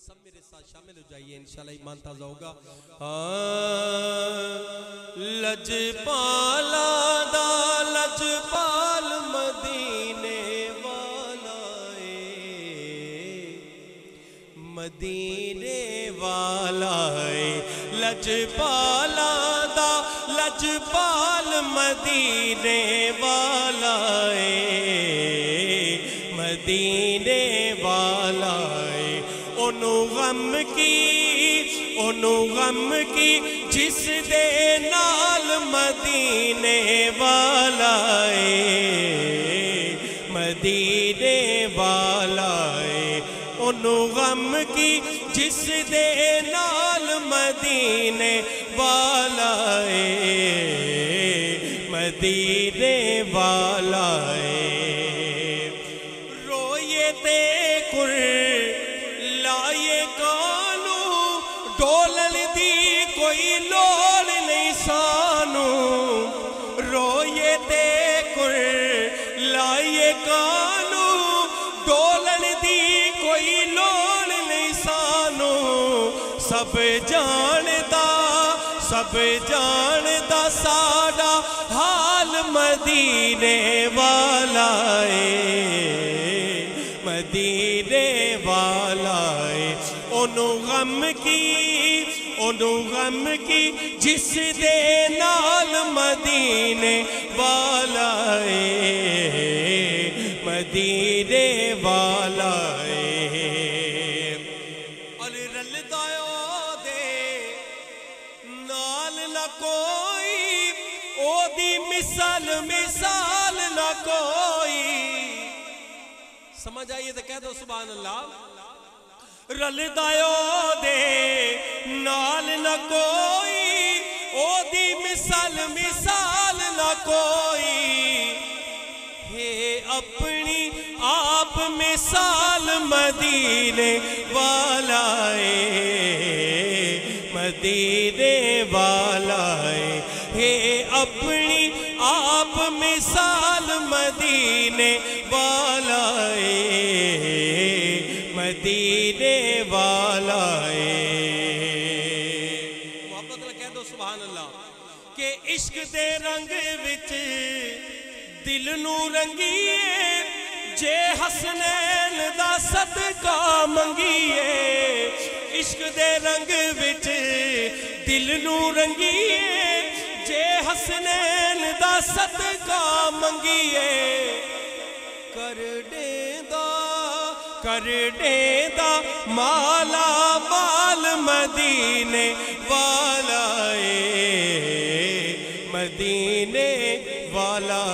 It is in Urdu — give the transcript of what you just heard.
سب میرے ساتھ شامل ہو جائیے انشاءاللہ ایمان تازہ ہوگا. لجپالا دا لجپال مدینے والا مدینے والا لجپالا دا لجپال مدینے والا مدینے والا انہوں غم کی جس دے نال مدینے والا مدینے والا انہوں غم کی جس دے نال مدینے والا مدینے والا روئے تے کر لائے کانو ڈولن دی کوئی لوڑ نہیں سانو روئے تے کر لائے کانو ڈولن دی کوئی لوڑ نہیں سانو سب جاندہ ساڑا حال مدینے والا مدینے والا انہوں غم کی جس دے نال مدینے والا مدینے والا اور رل دایو دے نال نہ کوئی او دی مثال نہ کوئی سمجھ آئیے تو کہہ دو سبحان اللہ رل دایو دے نال نہ کوئی او دی مثال نہ کوئی ہے اپنی آپ مثال مدینے والا مدینے والا ہے اپنی آپ مثال مدینے والا مدینے والا محبت اللہ کہہ دو سبحان اللہ کہ عشق دے رنگ وچ دل نو رنگیے جے حسنین دا صدقہ منگیے عشق دے رنگ وچ دل نو رنگیے جے حسنین دا صدقہ منگیے کر دیندہ مالا مال مدینے والا مدینے والا